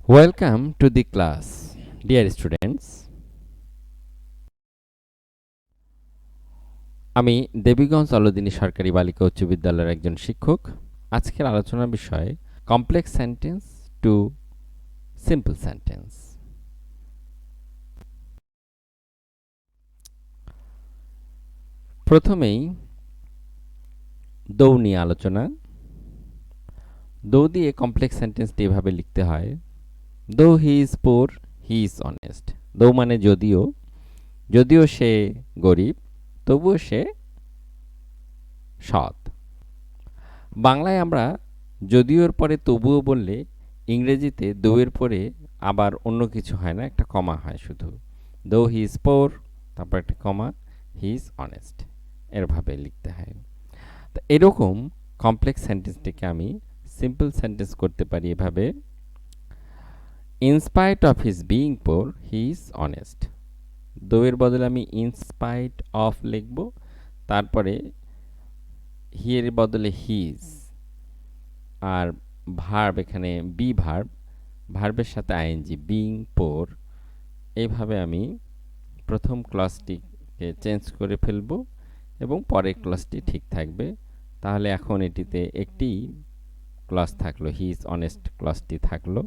Welcome to the class, dear students. আমি দেবীগঞ্জ অলদিনী সরকারি বালিকা উচ্চ বিদ্যালয়ের একজন শিক্ষক। আজকের আলোচনার বিষয় complex sentence to simple sentence. প্রথমেই দৌ নিয়ে আলোচনা। দৌ দিয়ে কমপ্লেক্স সেন্টেন্সটি এভাবে লিখতে হয়, দো he is poor he is honest. দৌ মানে যদিও, যদিও সে গরিব তবুও সে সৎ। বাংলায় আমরা যদিওর পরে তবুও বললে ইংরেজিতে দোয়ের পরে আবার অন্য কিছু হয় না, একটা কমা হয় শুধু। দো হি ইজ পোর, তারপর একটা কমা, হি ইজ অনেস্ট, এরভাবে লিখতে হয়। তো এরকম কমপ্লেক্স সেন্টেন্সটিকে আমি সিম্পল সেন্টেন্স করতে পারি এভাবে, in spite of his being poor he is honest. দোয়ের বদলে আমি ইনস্পাইট অফ লিখব, তারপরে হি এর বদলে হিজ, আর ভার্ব এখানে বি ভার্ব, ভার্বের সাথে আইএনজি, বিং পোর। এইভাবে আমি প্রথম ক্লজটিকে চেঞ্জ করে ফেলব এবং পরের ক্লজটি ঠিক থাকবে। তাহলে এখন এটিতে একটি ক্লজ থাকলো, হি ইজ অনেস্ট ক্লজটি থাকলো।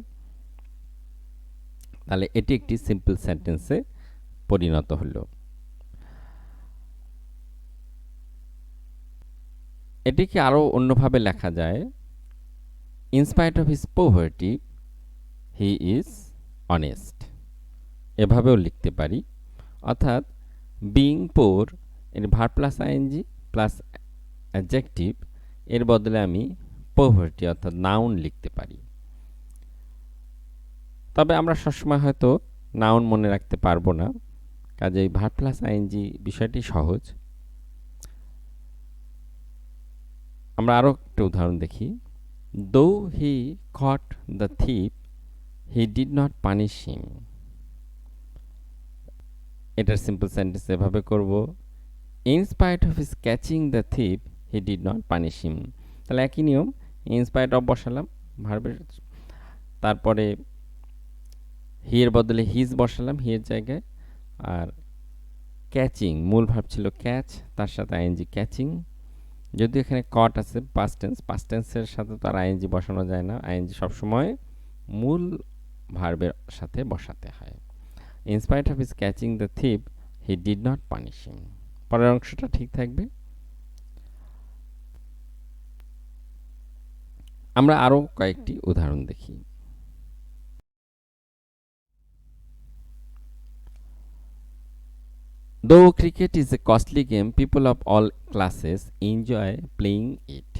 তাহলে এটি একটি সিম্পল সেন্টেন্সে পরিণত হলো। এটিকে আরও অন্যভাবে লেখা যায়, in spite of his poverty he is honest, এভাবেও লিখতে পারি। অর্থাৎ বিং পোর এর verb plus ING plus adjective, এর বদলে আমি পোভার্টি অর্থাৎ নাউন লিখতে পারি। তবে আমরা সবসময় হয়তো নাউন মনে রাখতে পারবো না, কাজেই ভার্ব প্লাস আইএনজি বিষয়টি সহজ। আমরা আরও একটা উদাহরণ দেখি, though he caught the thief he did not punish him. এটার সিম্পল সেন্টেন্স এভাবে করব, in spite of his catching the thief he did not punish him. তাহলে একই নিয়ম, ইন স্পাইট অফ বসালাম ভার্বের, তারপরে হি এর বদলে হিজ বসালাম হি এর জায়গায়, আর ক্যাচিং মূল ভার্ব ছিল ক্যাচ, তার সাথে আইএনজি ক্যাচিং। যদি এখানে কট আছে পাস্ট টেন্স, পাস্ট টেন্সের সাথে তো আর আইএনজি বসানো যায় না, আইএনজি সবসময় মূল ভার্বের সাথে বসাতে হয়। In spite of his catching the thief, he did not punish him. পরের অংশটা ঠিক থাকবে। আমরা আরো কয়েকটি উদাহরণ দেখি। Though cricket is a costly game, people of all classes enjoy playing it.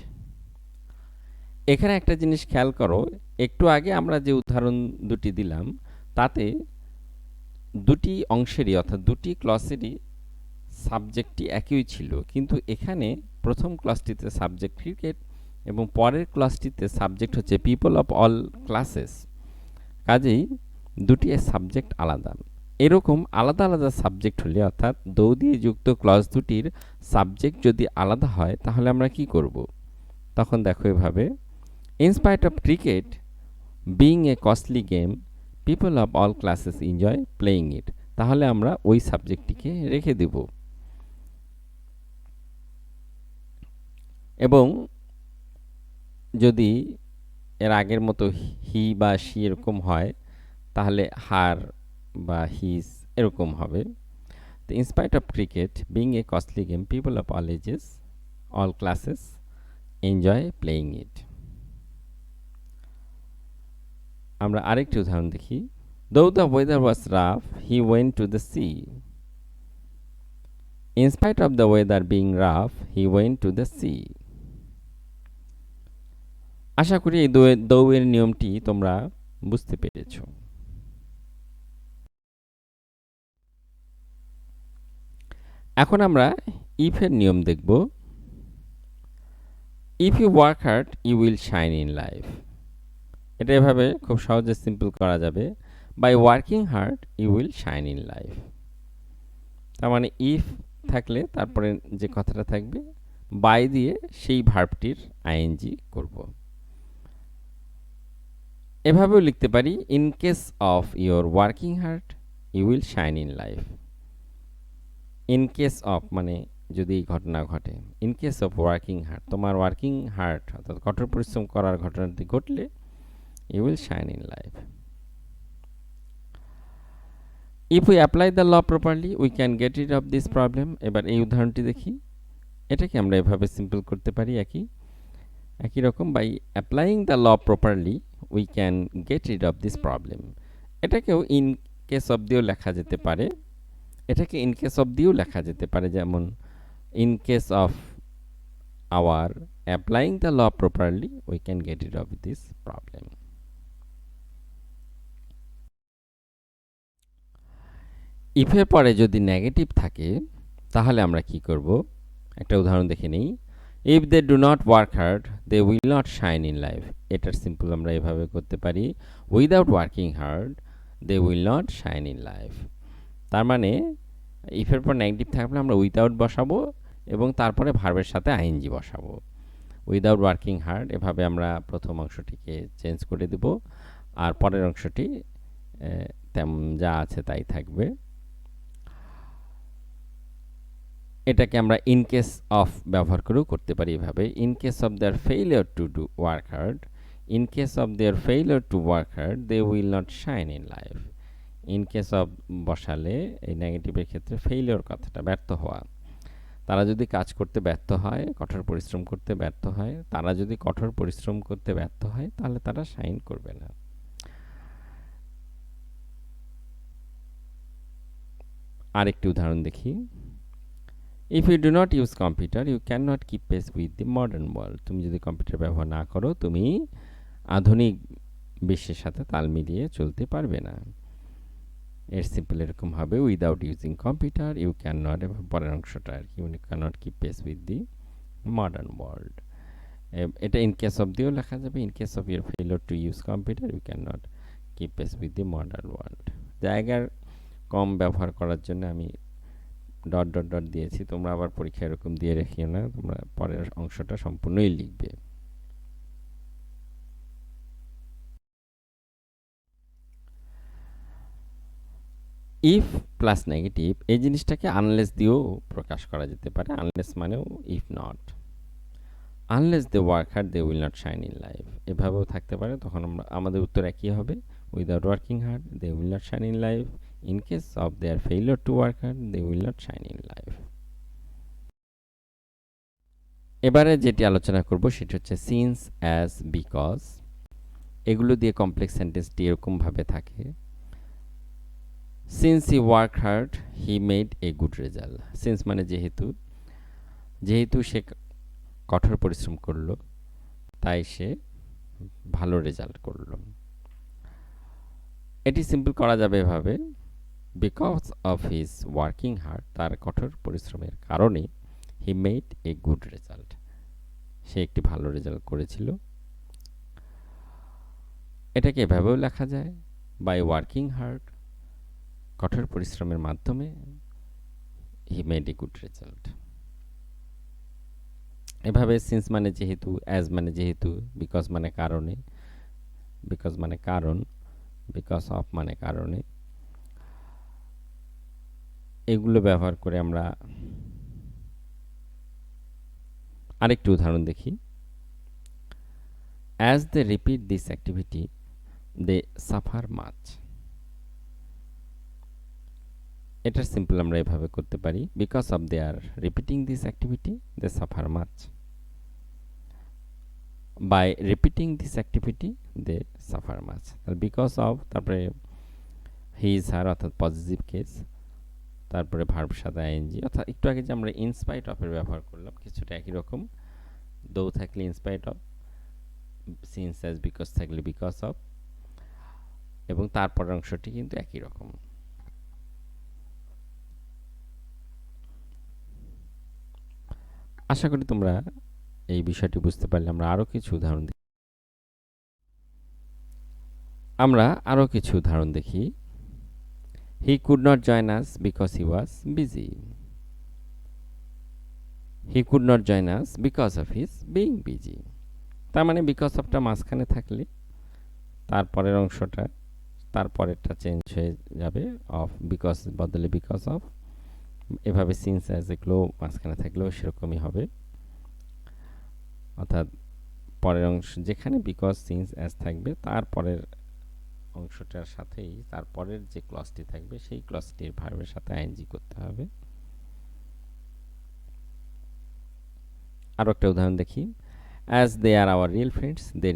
এখানে একটা জিনিস খেয়াল করো, একটু আগে আমরা যে উদাহরণ দুটি দিলাম তাতে দুটি অংশেরই অর্থাৎ দুটি ক্লসেরই সাবজেক্টটি একই ছিল, কিন্তু এখানে প্রথম ক্লাসটিতে সাবজেক্ট ক্রিকেট এবং পরের ক্লাসটিতে সাবজেক্ট হচ্ছে পিপল অফ অল ক্লাসেস। কাজেই দুটি সাবজেক্ট আলাদা। এরকম আলাদা আলাদা সাবজেক্ট হলে অর্থাৎ দৌ দিয়ে যুক্ত ক্লজ দুটির সাবজেক্ট যদি আলাদা হয় তাহলে আমরা কি করব? তখন দেখো এভাবে, in spite of cricket being a costly game people of all classes enjoy playing ইট। তাহলে আমরা ওই সাবজেক্টটিকে রেখে দেব। এবং যদি এর আগের মতো হি বা শি এরকম হয় তাহলে হার বা হিজ এরকম হবে। তো in spite of cricket being a costly game people of all ages all classes enjoy playing it. আমরা আরেকটি উদাহরণ দেখি, though the weather was rough he went to the sea. In spite of the weather being rough he went to the sea. আশা করি এই দৌয়ের নিয়মটি তোমরা বুঝতে পেরেছ। এখন আমরা ইফের নিয়ম দেখব। If you work hard you will shine in life. এটা এভাবে খুব সহজে সিম্পল করা যাবে, by working hard you will shine in life. তার মানে ইফ থাকলে তারপরে যে কথাটা থাকবে বাই দিয়ে সেই ভার্বটির আইএনজি করব। এভাবেও লিখতে পারি, in case of your working hard you will shine in life. In case of মানে যদি এই ঘটনা ঘটে, in case of working hard, তোমার ওয়ার্কিং হার্ট অর্থাৎ কঠোর পরিশ্রম করার ঘটনাটি ঘটলে you will shine in life. If we apply the law properly we can get rid of this problem. এবার এই উদাহরণটি দেখি, এটাকে আমরা এভাবে সিম্পল করতে পারি একই রকম, by applying the law properly we can get rid of this problem. এটাকেও ইন কেস অফ দিয়েও লেখা যেতে পারে, এটাকে ইন কেস অফ দিয়েও লেখা যেতে পারে, যেমন in case of our applying the law properly we can get rid of this problem. ইফের পরে যদি নেগেটিভ থাকে তাহলে আমরা কি করব, একটা উদাহরণ দেখে নিই। If they do not work hard they will not shine in life. এটার সিম্পল আমরা এভাবে করতে পারি, without working hard they will not shine in life. তার মানে ইফের পর নেগেটিভ থাকলে আমরা উইদাউট বসাবো এবং তারপরে ভার্বের সাথে আইএনজি বসাবো। উইদাউট ওয়ার্কিং হার্ড, এভাবে আমরা প্রথম অংশটিকে চেঞ্জ করে দেব, আর পরের অংশটি তেমন যা আছে তাই থাকবে। এটাকে আমরা ইন কেস অফ ব্যবহার করেও করতে পারি এভাবে, in case of their failure to do work hard, in case of their failure to work hard they will not shine in life. In case of বসালে এই নেগেটিভের ক্ষেত্রে ফেইলিওর কথাটা ব্যর্থ হওয়া, তারা যদি কাজ করতে ব্যর্থ হয়, কঠোর পরিশ্রম করতে ব্যর্থ হয়, তারা যদি কঠোর পরিশ্রম করতে ব্যর্থ হয় তাহলে তারা শাইন করবে না। আরেকটি উদাহরণ দেখি। If you do not use computer you can not keep pace with the modern world. তুমি যদি কম্পিউটার ব্যবহার না করো তুমি আধুনিক বিশ্বের সাথে তাল মিলিয়ে চলতে পারবে না। এর সিম্পল এরকম হবে, without using computer you can not, এবং পরের অংশটা আর কি, you can not keep pace with the modern world. এটা ইন কেস অফ দিয়েও লেখা যাবে, in case of your failure to use computer you can not keep pace with the modern world. জায়গার কম ব্যবহার করার জন্য আমি ডট ডট ডট দিয়েছি, তোমরা আবার পরীক্ষা এরকম দিয়ে রেখিও না, তোমরা পরের অংশটা সম্পূর্ণই লিখবে। ইফ প্লাস নেগেটিভ এই জিনিসটাকে আনলেস দিয়েও প্রকাশ করা যেতে পারে, আনলেস মানেও if not. Unless they work hard they will not shine in life, এভাবেও থাকতে পারে, তখন আমরা আমাদের উত্তর একই হবে, without working hard they will not shine in life, in case of their failure to work hard they will not shine in life. এবারে যেটি আলোচনা করব সেটি হচ্ছে সিন্স, অ্যাজ, বিকজ। এগুলো দিয়ে কমপ্লেক্স সেন্টেন্সটি এরকমভাবে থাকে, since he work hard he made a good result. Since মানে যেহেতু, যেহেতু সে কঠোর পরিশ্রম করলো তাই সে ভালো রেজাল্ট করলো। এটি সিম্পল করা যাবে এভাবে, because of his working hard, তার কঠোর পরিশ্রমের কারণে he made a good result, সে একটি ভালো রেজাল্ট করেছিল। এটাকে এভাবেও লেখা যায়, বাই ওয়ার্কিং হার্ড, কঠোর পরিশ্রমের মাধ্যমে হি মেড এ গুড রেজাল্ট। এভাবে সিন্স মানে যেহেতু, অ্যাজ মানে যেহেতু, বিকজ মানে কারণে, বিকজ মানে কারণ, বিকজ অফ মানে কারণে, এগুলো ব্যবহার করে আমরা আরেকটি উদাহরণ দেখি। As they repeat this activity they suffer much. এটার সিম্পল আমরা এভাবে করতে পারি, because of they are repeating this activity they suffer much. By repeating this activity they suffer much, because of, তারপরে হিজ হার অর্থাৎ পজিটিভ কেস, তারপরে verb সাথে ING, অর্থাৎ একটু আগে যে আমরা ইনস্পাইট অফের ব্যবহার করলাম কিছুটা একই রকম, দো থাকলে in spite of, since, as, because থাকলে বিকজ অফ, এবং তারপরের অংশটি কিন্তু একই রকম। আশা করি তোমরা এই বিষয়টি বুঝতে পারলে। আমরা আরো কিছু উদাহরণ দেখি। He could not join us because he was busy. He could not join us because of his being busy. তার মানে বিকজ অফটা মাঝখানে থাকলে তারপরের অংশটা তারপরেরটা চেঞ্জ হয়ে যাবে, অফ বিকজ বদলে বিকজ অফ, এভাবে সিন্স অ্যাজ এগুলো মাঝখানে থাকলেও সেরকমই হবে। অর্থাৎ পরের অংশ যেখানে বিকজ সিন্স অ্যাজ থাকবে তারপরের অংশটার সাথেই তারপরের যে ক্লজটি থাকবে সেই ক্লজটির ভার্বের সাথে আইএনজি করতে হবে। আরও একটা উদাহরণ দেখি। As they are our real friends they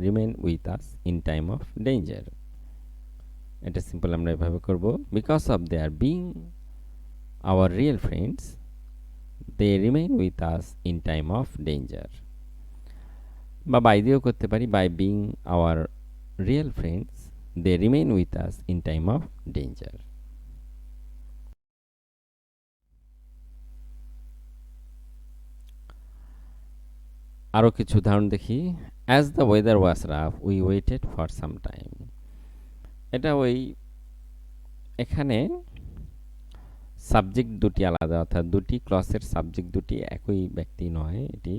remain with us in time of danger. এটা সিম্পল আমরা এভাবে করব, because of they are being our real friends they remain with us in time of danger. বা by দিয়েও করতে পারি, by being our real friends they remain with us in time of danger. আরও কিছু উদাহরণ দেখি। As the weather was rough we waited for some time. এটা এখানে সাবজেক্ট দুটি আলাদা, অর্থাৎ দুটি ক্লসের সাবজেক্ট দুটি একই ব্যক্তি নয়, এটি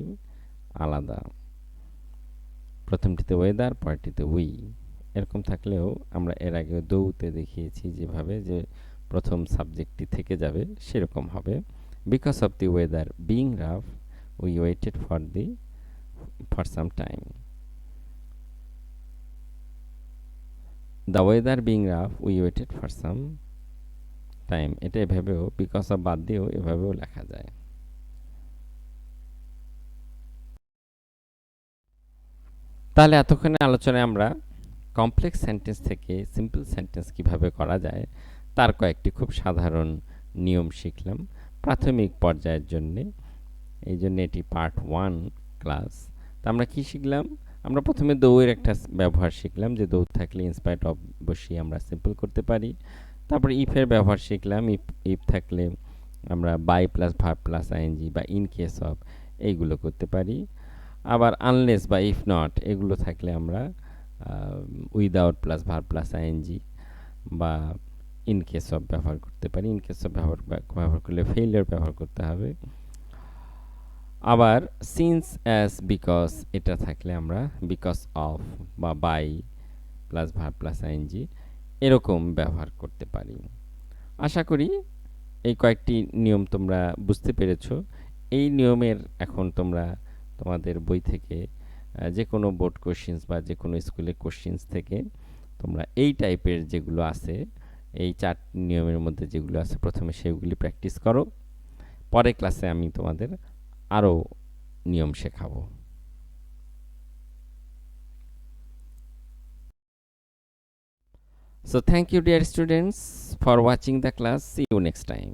আলাদা। প্রথমটিতে ওয়েদার, পরেরটিতে উই। এরকম থাকলেও আমরা এর আগে দৌতে দেখিয়েছি যেভাবে, যে প্রথম সাবজেক্টটি থেকে যাবে সেরকম হবে। Because of the weather being rough we waited for some time. The weather being rough we waited for some time, এটা এভাবেও বিকজ অফ বাদ দিয়েও এভাবেও লেখা যায়। তাহলে এতক্ষণে আলোচনায় আমরা কমপ্লেক্স সেন্টেন্স থেকে সিম্পল সেন্টেন্স কিভাবে করা যায় তার কয়েকটি খুব সাধারণ নিয়ম শিখলাম প্রাথমিক পর্যায়ের জন্যে। এই জন্য এটি পার্ট 1 ক্লাস। তা আমরা কি শিখলাম? আমরা প্রথমে দৌড়ের একটা ব্যবহার শিখলাম, যে দৌড় থাকলে ইনস্পাইট অফ বসিয়ে আমরা সিম্পল করতে পারি। তারপরে ইফের ব্যবহার শিখলাম, ইফ থাকলে আমরা by plus verb plus ING বা ইন কেস অফ এইগুলো করতে পারি। আবার আনলেস বা ইফ নট এগুলো থাকলে আমরা without plus verb plus ING বা ইন কেস অফ ব্যবহার করতে পারি। ইন কেস অফ ব্যবহার করলে ফেইলিওর ব্যবহার করতে হবে। আবার সিন্স অ্যাজ বিকজ এটা থাকলে আমরা বিকজ অফ বা by plus verb plus ING এরকম ব্যবহার করতে পারি। আশা করি এই কয়েকটি নিয়ম তোমরা বুঝতে পেরেছ। এই নিয়মের এখন তোমরা তোমাদের বই থেকে যে কোনো বোর্ড কোশ্চিনস বা যে কোনো স্কুলের কোশ্চিনস থেকে তোমরা এই টাইপের যেগুলো আছে, এই 4 নিয়মের মধ্যে যেগুলো আছে প্রথমে সেগুলি প্র্যাকটিস করো। পরের ক্লাসে আমি তোমাদের আরও নিয়ম শেখাবো। So thank you dear students for watching the class. See you next time.